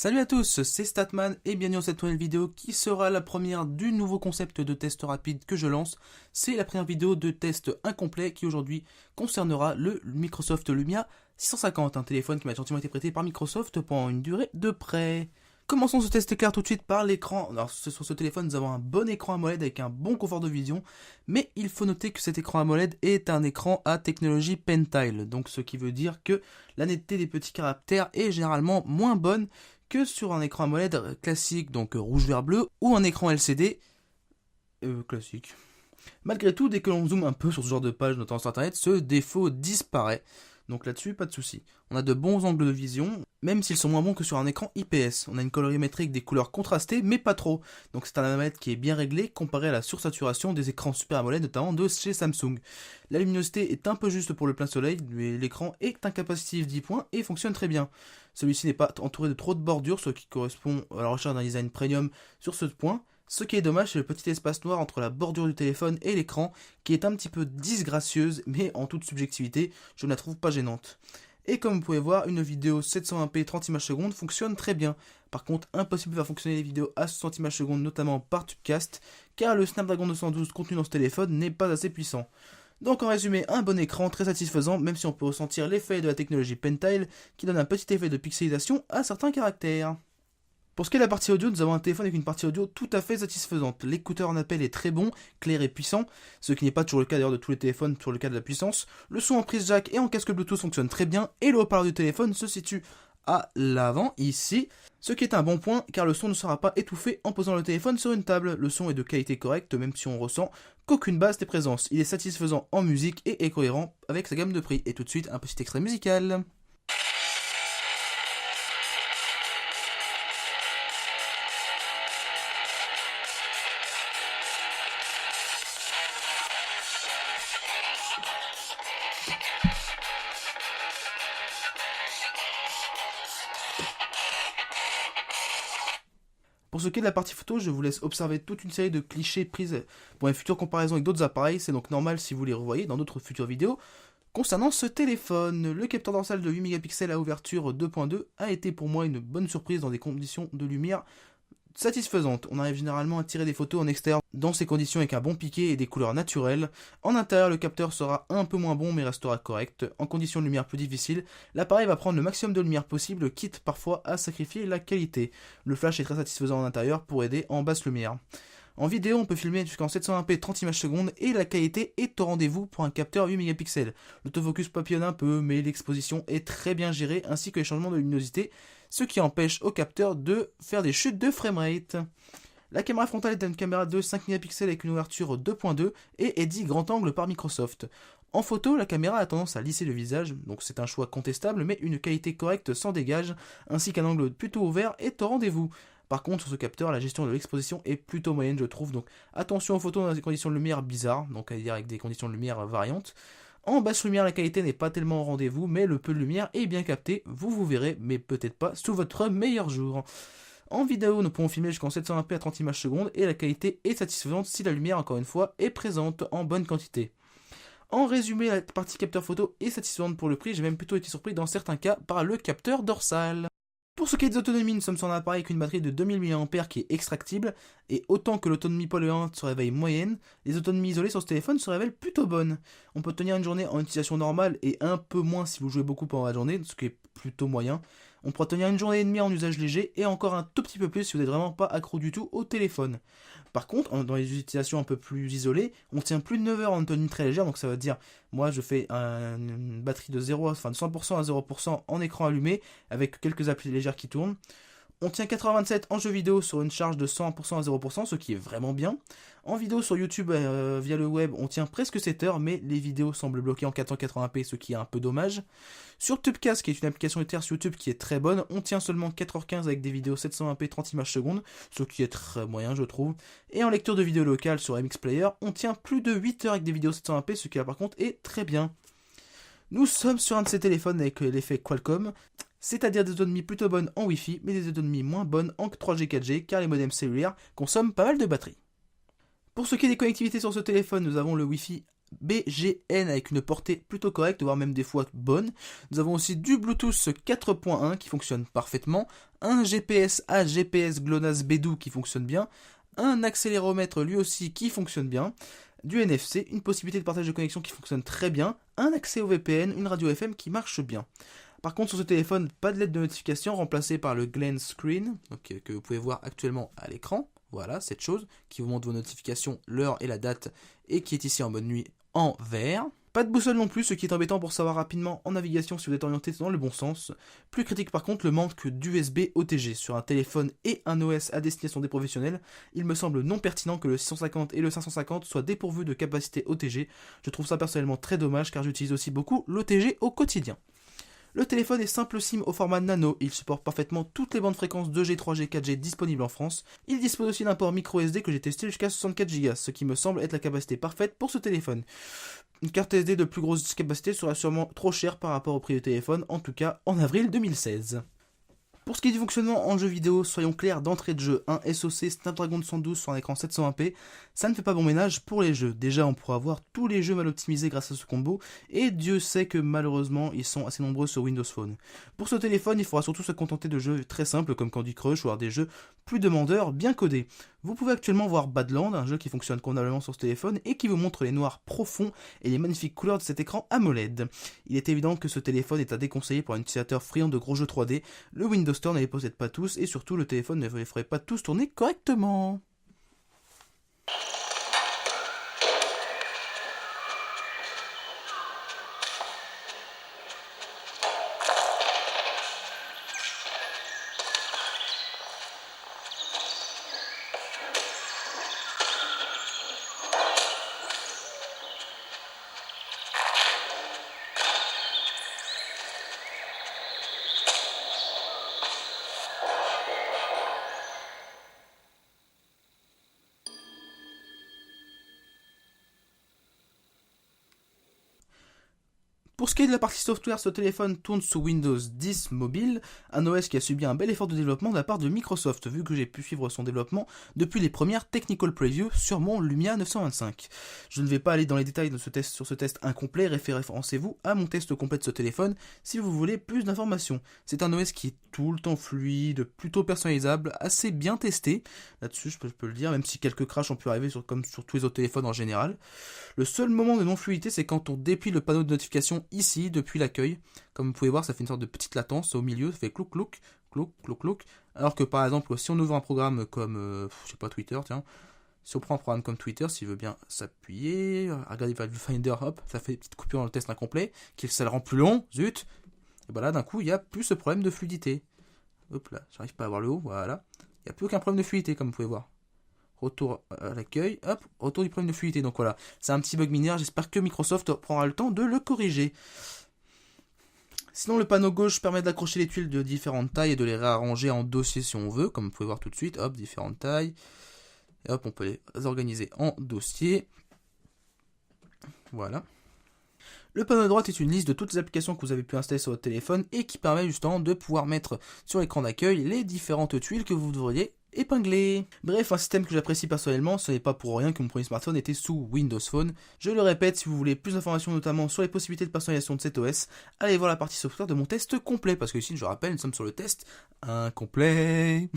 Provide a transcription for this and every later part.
Salut à tous, c'est Statman et bienvenue dans cette nouvelle vidéo qui sera la première du nouveau concept de test rapide que je lance. C'est la première vidéo de test incomplet qui aujourd'hui concernera le Microsoft Lumia 650, un téléphone qui m'a gentiment été prêté par Microsoft pendant une durée de prêt. Commençons ce test clair tout de suite par l'écran. Alors sur ce téléphone nous avons un bon écran AMOLED avec un bon confort de vision, mais il faut noter que cet écran AMOLED est un écran à technologie Pentile, donc ce qui veut dire que la netteté des petits caractères est généralement moins bonne que sur un écran AMOLED classique, donc rouge, vert, bleu, ou un écran LCD classique. Malgré tout, dès que l'on zoome un peu sur ce genre de page, notamment sur internet, ce défaut disparaît. Donc là-dessus, pas de souci. On a de bons angles de vision, même s'ils sont moins bons que sur un écran IPS. On a une colorimétrie avec des couleurs contrastées, mais pas trop. Donc c'est un AMOLED qui est bien réglé comparé à la sursaturation des écrans Super AMOLED, notamment de chez Samsung. La luminosité est un peu juste pour le plein soleil, mais l'écran est un capacitif 10 points et fonctionne très bien. Celui-ci n'est pas entouré de trop de bordures, ce qui correspond à la recherche d'un design premium sur ce point. Ce qui est dommage, c'est le petit espace noir entre la bordure du téléphone et l'écran, qui est un petit peu disgracieuse, mais en toute subjectivité, je ne la trouve pas gênante. Et comme vous pouvez voir, une vidéo 720p 30 images secondes fonctionne très bien. Par contre, impossible de faire fonctionner les vidéos à 60 images secondes, notamment par Tubecast, car le Snapdragon 212 contenu dans ce téléphone n'est pas assez puissant. Donc en résumé, un bon écran très satisfaisant, même si on peut ressentir l'effet de la technologie Pentile, qui donne un petit effet de pixelisation à certains caractères. Pour ce qui est de la partie audio, nous avons un téléphone avec une partie audio tout à fait satisfaisante. L'écouteur en appel est très bon, clair et puissant, ce qui n'est pas toujours le cas d'ailleurs de tous les téléphones sur le cas de la puissance. Le son en prise jack et en casque Bluetooth fonctionne très bien, et le haut-parleur du téléphone se situe à l'avant, ici, ce qui est un bon point, car le son ne sera pas étouffé en posant le téléphone sur une table. Le son est de qualité correcte, même si on ressent qu'aucune basse n'est présente. Il est satisfaisant en musique et est cohérent avec sa gamme de prix. Et tout de suite, un petit extrait musical. Pour ce qui est de la partie photo, je vous laisse observer toute une série de clichés prises pour une future comparaison avec d'autres appareils, c'est donc normal si vous les revoyez dans d'autres futures vidéos. Concernant ce téléphone, le capteur dorsal de 8 mégapixels à ouverture 2.2 a été pour moi une bonne surprise dans des conditions de lumière satisfaisantes. On arrive généralement à tirer des photos en extérieur dans ces conditions avec un bon piqué et des couleurs naturelles. En intérieur, le capteur sera un peu moins bon mais restera correct. En conditions de lumière plus difficiles, l'appareil va prendre le maximum de lumière possible, quitte parfois à sacrifier la qualité. Le flash est très satisfaisant en intérieur pour aider en basse lumière. En vidéo, on peut filmer jusqu'en 720p 30 images secondes et la qualité est au rendez-vous pour un capteur 8 mégapixels. L'autofocus papillonne un peu, mais l'exposition est très bien gérée ainsi que les changements de luminosité, ce qui empêche au capteur de faire des chutes de framerate. La caméra frontale est une caméra de 5 mégapixels avec une ouverture 2.2 et est dit grand angle par Microsoft. En photo, la caméra a tendance à lisser le visage, donc c'est un choix contestable, mais une qualité correcte s'en dégage, ainsi qu'un angle plutôt ouvert est au rendez-vous. Par contre, sur ce capteur, la gestion de l'exposition est plutôt moyenne, je trouve, donc attention aux photos dans des conditions de lumière bizarres, donc à dire avec des conditions de lumière variantes. En basse lumière, la qualité n'est pas tellement au rendez-vous, mais le peu de lumière est bien capté, vous verrez, mais peut-être pas sous votre meilleur jour. En vidéo, nous pouvons filmer jusqu'en 720p à 30 images secondes, et la qualité est satisfaisante si la lumière, encore une fois, est présente en bonne quantité. En résumé, la partie capteur photo est satisfaisante pour le prix, j'ai même plutôt été surpris dans certains cas par le capteur dorsal. Pour ce qui est des autonomies, nous sommes sur un appareil avec une batterie de 2000 mAh qui est extractible, et autant que l'autonomie polluante se réveille moyenne, les autonomies isolées sur ce téléphone se révèlent plutôt bonnes. On peut tenir une journée en utilisation normale et un peu moins si vous jouez beaucoup pendant la journée, ce qui est plutôt moyen. On pourra tenir une journée et demie en usage léger et encore un tout petit peu plus si vous n'êtes vraiment pas accro du tout au téléphone. Par contre, dans les utilisations un peu plus isolées, on tient plus de 9 heures en autonomie très légère, donc ça veut dire, moi je fais une batterie de 100% à 0% en écran allumé, avec quelques applis légères qui tournent. On tient 4h27 en jeu vidéo sur une charge de 100% à 0%, ce qui est vraiment bien. En vidéo sur YouTube via le web, on tient presque 7 heures, mais les vidéos semblent bloquées en 480p, ce qui est un peu dommage. Sur Tubecast, qui est une application de sur YouTube qui est très bonne, on tient seulement 4h15 avec des vidéos 720p 30 images secondes, ce qui est très moyen je trouve. Et en lecture de vidéos locales sur MX Player, on tient plus de 8 heures avec des vidéos 720p, ce qui là par contre est très bien. Nous sommes sur un de ces téléphones avec l'effet Qualcomm, c'est-à-dire des autonomies plutôt bonnes en Wi-Fi, mais des autonomies moins bonnes en 3G 4G, car les modems cellulaires consomment pas mal de batterie. Pour ce qui est des connectivités sur ce téléphone, nous avons le Wi-Fi BGN avec une portée plutôt correcte, voire même des fois bonne. Nous avons aussi du Bluetooth 4.1 qui fonctionne parfaitement, un GPS A GPS GLONASS B12 qui fonctionne bien, un accéléromètre lui aussi qui fonctionne bien, du NFC, une possibilité de partage de connexion qui fonctionne très bien, un accès au VPN, une radio FM qui marche bien. Par contre, sur ce téléphone, pas de LED de notification, remplacé par le Glance Screen, donc, que vous pouvez voir actuellement à l'écran. Voilà, cette chose qui vous montre vos notifications, l'heure et la date, et qui est ici en mode nuit en vert. Pas de boussole non plus, ce qui est embêtant pour savoir rapidement en navigation si vous êtes orienté dans le bon sens. Plus critique par contre, le manque d'USB OTG sur un téléphone et un OS à destination des professionnels. Il me semble non pertinent que le 650 et le 550 soient dépourvus de capacité OTG. Je trouve ça personnellement très dommage car j'utilise aussi beaucoup l'OTG au quotidien. Le téléphone est simple SIM au format nano, il supporte parfaitement toutes les bandes fréquences 2G, 3G, 4G disponibles en France. Il dispose aussi d'un port micro SD que j'ai testé jusqu'à 64 Go, ce qui me semble être la capacité parfaite pour ce téléphone. Une carte SD de plus grosse capacité sera sûrement trop chère par rapport au prix du téléphone, en tout cas en avril 2016. Pour ce qui est du fonctionnement en jeu vidéo, soyons clairs d'entrée de jeu, un SoC Snapdragon 112 sur un écran 720p, ça ne fait pas bon ménage pour les jeux. Déjà, on pourra avoir tous les jeux mal optimisés grâce à ce combo, et Dieu sait que malheureusement, ils sont assez nombreux sur Windows Phone. Pour ce téléphone, il faudra surtout se contenter de jeux très simples comme Candy Crush ou alors des jeux plus demandeurs, bien codés. Vous pouvez actuellement voir Badland, un jeu qui fonctionne convenablement sur ce téléphone et qui vous montre les noirs profonds et les magnifiques couleurs de cet écran AMOLED. Il est évident que ce téléphone est à déconseiller pour un utilisateur friand de gros jeux 3D. Le Windows Store ne les possède pas tous et surtout le téléphone ne les ferait pas tous tourner correctement. Pour ce qui est de la partie software, ce téléphone tourne sous Windows 10 mobile, un OS qui a subi un bel effort de développement de la part de Microsoft, vu que j'ai pu suivre son développement depuis les premières Technical Previews sur mon Lumia 925. Je ne vais pas aller dans les détails de sur ce test incomplet, référencez-vous à mon test complet de ce téléphone si vous voulez plus d'informations. C'est un OS qui est tout le temps fluide, plutôt personnalisable, assez bien testé, là-dessus je peux le dire, même si quelques crashs ont pu arriver comme sur tous les autres téléphones en général. Le seul moment de non-fluidité, c'est quand on déplie le panneau de notification ici, depuis l'accueil. Comme vous pouvez voir, ça fait une sorte de petite latence au milieu, ça fait clouc clouc, clouc clouc clouc. Alors que par exemple, si on ouvre un programme comme, je sais pas, Twitter, tiens, si on prend un programme comme Twitter, s'il veut bien s'appuyer, regardez Viewfinder, hop, ça fait une petite coupure dans le test incomplet, ça le rend plus long, zut. Et bah là, d'un coup, il n'y a plus ce problème de fluidité. Hop là, j'arrive pas à voir le haut, voilà. Il n'y a plus aucun problème de fluidité, comme vous pouvez voir. Retour à l'accueil, hop, retour du problème de fluidité. Donc voilà, c'est un petit bug mineur, j'espère que Microsoft prendra le temps de le corriger. Sinon, le panneau gauche permet d'accrocher les tuiles de différentes tailles et de les réarranger en dossier si on veut, comme vous pouvez voir tout de suite, hop, différentes tailles. Et hop, on peut les organiser en dossier. Voilà. Le panneau de droite est une liste de toutes les applications que vous avez pu installer sur votre téléphone et qui permet justement de pouvoir mettre sur l'écran d'accueil les différentes tuiles que vous devriez épingler. Bref, un système que j'apprécie personnellement, ce n'est pas pour rien que mon premier smartphone était sous Windows Phone. Je le répète, si vous voulez plus d'informations notamment sur les possibilités de personnalisation de cet OS, allez voir la partie software de mon test complet, parce que ici, je rappelle, nous sommes sur le test incomplet.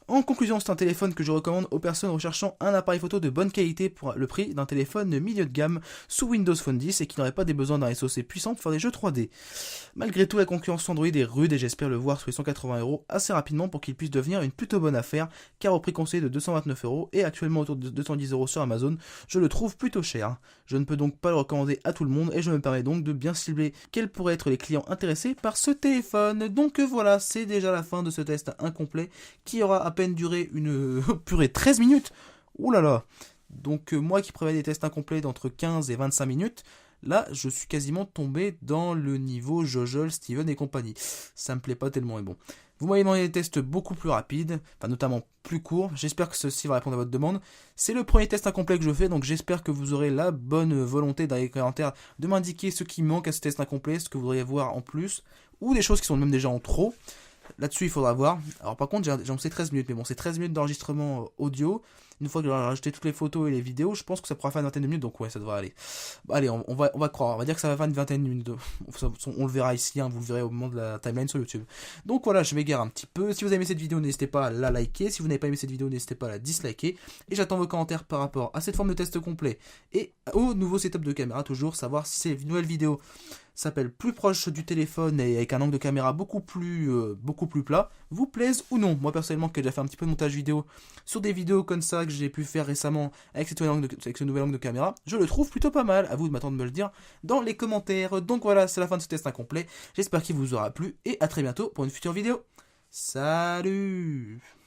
En conclusion, c'est un téléphone que je recommande aux personnes recherchant un appareil photo de bonne qualité pour le prix d'un téléphone milieu de gamme sous Windows Phone 10 et qui n'aurait pas des besoins d'un SoC puissant pour faire des jeux 3D. Malgré tout, la concurrence Android est rude et j'espère le voir sous les 180€ assez rapidement pour qu'il puisse devenir une plutôt bonne affaire, car au prix conseillé de 229€ et actuellement autour de 210€ sur Amazon, je le trouve plutôt cher. Je ne peux donc pas le recommander à tout le monde et je me permets donc de bien cibler quels pourraient être les clients intéressés par ce téléphone. Donc voilà, c'est déjà la fin de ce test incomplet qui aura à peine duré une purée 13 minutes. Ouh là là. Donc moi qui prévoyais des tests incomplets d'entre 15 et 25 minutes, là je suis quasiment tombé dans le niveau Jojol, Steven et compagnie. Ça me plaît pas tellement, mais bon. Vous m'avez demandé des tests beaucoup plus rapides, enfin notamment plus courts. J'espère que ceci va répondre à votre demande. C'est le premier test incomplet que je fais, donc j'espère que vous aurez la bonne volonté dans les commentaires de m'indiquer ce qui manque à ce test incomplet, ce que vous voudriez voir en plus, ou des choses qui sont même déjà en trop. Là-dessus, il faudra voir. Alors par contre, j'ai annoncé 13 minutes, mais bon, c'est 13 minutes d'enregistrement audio. Une fois que j'aurai rajouté toutes les photos et les vidéos, je pense que ça pourra faire une vingtaine de minutes, donc ouais, ça devrait aller. Bah, allez, on va croire, on va dire que ça va faire une vingtaine de minutes. On le verra ici, hein, vous le verrez au moment de la timeline sur YouTube. Donc voilà, je m'égare un petit peu. Si vous avez aimé cette vidéo, n'hésitez pas à la liker. Si vous n'avez pas aimé cette vidéo, n'hésitez pas à la disliker. Et j'attends vos commentaires par rapport à cette forme de test complet et au nouveau setup de caméra, toujours savoir si ces nouvelles vidéos s'appelle plus proche du téléphone et avec un angle de caméra beaucoup plus plat, vous plaise ou non. Moi personnellement, qui ai déjà fait un petit peu de montage vidéo sur des vidéos comme ça que j'ai pu faire récemment avec ce nouvel angle de caméra, je le trouve plutôt pas mal. À vous de m'attendre de me le dire dans les commentaires. Donc voilà, c'est la fin de ce test incomplet. J'espère qu'il vous aura plu et à très bientôt pour une future vidéo. Salut!